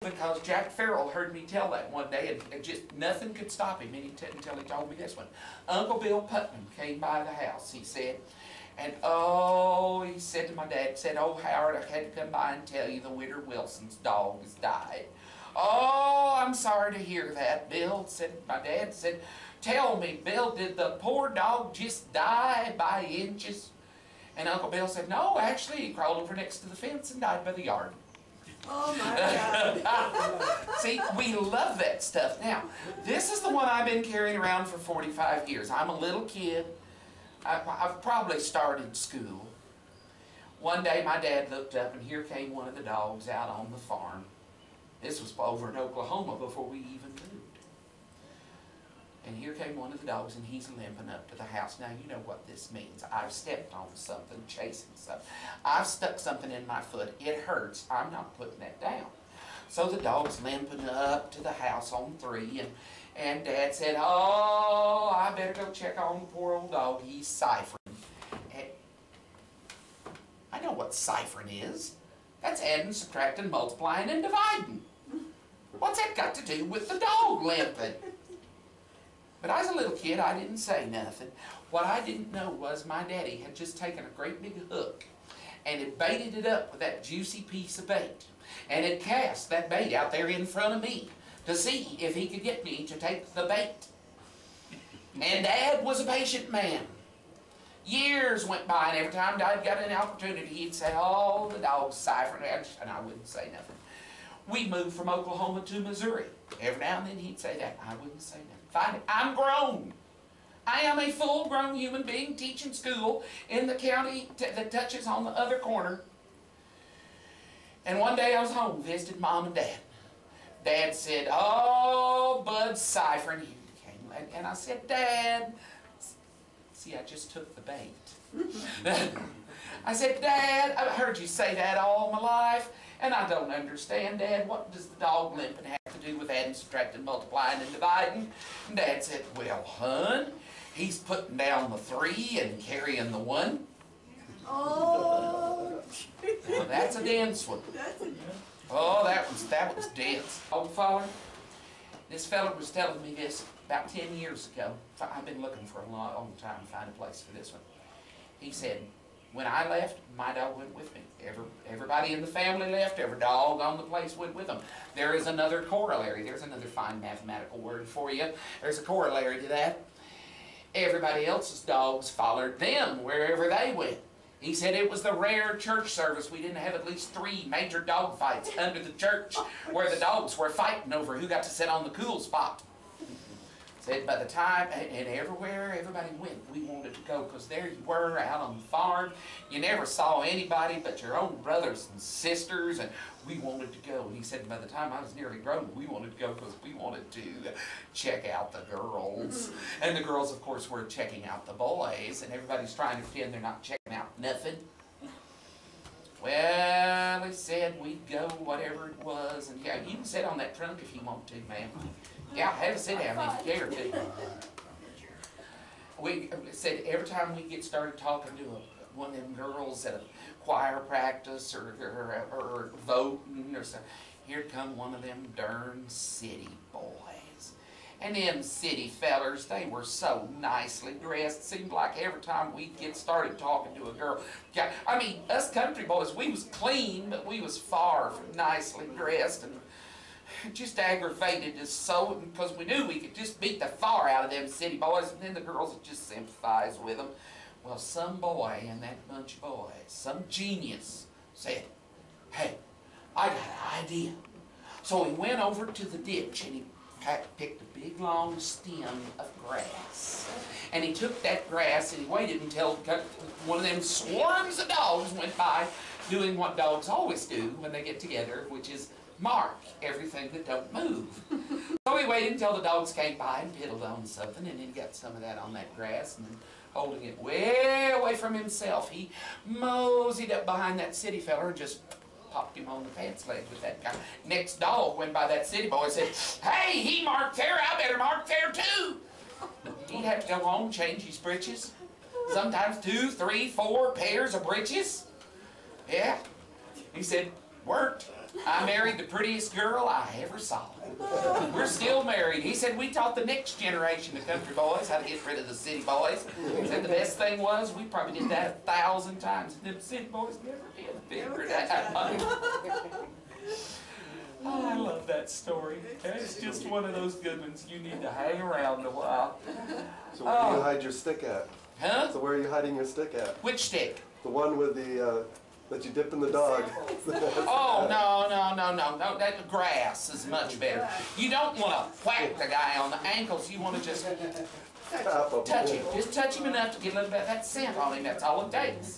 Because Jack Farrell heard me tell that one day, and just nothing could stop him until he told me this one. Uncle Bill Putnam came by the house, he said, and oh, he said to my dad, said, "Oh, Howard, I had to come by and tell you the Widder Wilson's dog has died." "Oh, I'm sorry to hear that, Bill," said my dad. Said, "Tell me, Bill, did the poor dog just die by inches?" And Uncle Bill said, "No, actually, he crawled over next to the fence and died by the yard." Oh my God. See, we love that stuff. Now, this is the one I've been carrying around for 45 years. I'm a little kid. I've probably started school. One day my dad looked up and here came one of the dogs out on the farm. This was over in Oklahoma before we even moved. And here came one of the dogs and he's limping up to the house. Now you know what this means. I've stepped on something, chasing something. I've stuck something in my foot. It hurts. I'm not putting that down. So the dog's limping up to the house on 3 and Dad said, "Oh, I better go check on the poor old dog. He's ciphering." And I know what ciphering is. That's adding, subtracting, multiplying, and dividing. What's that got to do with the dog limping? But I was a little kid, I didn't say nothing. What I didn't know was my daddy had just taken a great big hook and had baited it up with that juicy piece of bait and had cast that bait out there in front of me to see if he could get me to take the bait. And Dad was a patient man. Years went by and every time Dad got an opportunity he'd say, "Oh, the dog's ciphering," and I wouldn't say nothing. We moved from Oklahoma to Missouri. Every now and then he'd say that. I wouldn't say nothing. Finally, I'm grown. I am a full-grown human being teaching school in the county that touches on the other corner. And one day I was home, visited Mom and Dad. Dad said, "Oh, Bud's ciphering." He came, and I said, "Dad," see, I just took the bait. I said, "Dad, I've heard you say that all my life, and I don't understand, Dad. What does the dog limping have to do with adding, subtracting, multiplying, and dividing?" And Dad said, "Well, hon, he's putting down the 3 and carrying the 1. Oh. Now, that's a dense one. Oh, that was dense. Old fella, this fella was telling me this about 10 years ago. I've been looking for a long time to find a place for this one. He said, when I left, my dog went with me. Everybody in the family left. Every dog on the place went with them. There is another corollary. There's another fine mathematical word for you. There's a corollary to that. Everybody else's dogs followed them wherever they went. He said it was the rare church service we didn't have at least 3 major dog fights under the church where the dogs were fighting over who got to sit on the cool spot. Said by the time, and everywhere everybody went, we wanted to go because there you were out on the farm. You never saw anybody but your own brothers and sisters, and we wanted to go. And he said by the time I was nearly grown, we wanted to go because we wanted to check out the girls. And the girls, of course, were checking out the boys, and everybody's trying to pretend they're not checking out nothing. Well, he said we'd go whatever it was, and yeah, you can sit on that trunk if you want to, ma'am. Yeah, have a sit down if you care to. We said every time we get started talking to one of them girls at a choir practice or voting or something, here'd come one of them darn city boys. And them city fellers, they were so nicely dressed. Seemed like every time we'd get started talking to a girl, I mean, us country boys, we was clean, but we was far from nicely dressed and just aggravated us so, because we knew we could just beat the far out of them city boys, and then the girls would just sympathize with them. Well, some boy in that bunch of boys, some genius, said, "Hey, I got an idea." So he went over to the ditch and he picked a big long stem of grass. And he took that grass and he waited until one of them swarms of dogs went by, doing what dogs always do when they get together, which is mark everything that don't move. So he waited until the dogs came by and piddled on something, and then he got some of that on that grass, and then holding it way away from himself, he moseyed up behind that city feller and just popped him on the pants leg with that guy. Next dog went by that city boy and said, "Hey, he marked there, I better mark there too." He'd have to go home, change his breeches. Sometimes 2, 3, 4 pairs of breeches. Yeah. He said, "Worked." I married the prettiest girl I ever saw. We're still married. He said we taught the next generation of country boys how to get rid of the city boys. He said the best thing was we probably did that 1,000 times. And the city boys never did figure it out. Oh, I love that story. It's just one of those good ones you need to hang around a while. So where do you hide your stick at? Huh? So where are you hiding your stick at? Which stick? The one with the, that you dipped in the dog. Oh, no. That grass is much better. You don't want to whack the guy on the ankles. You want to just touch him. Just touch him enough to get a little bit of that scent on him. That's all it takes.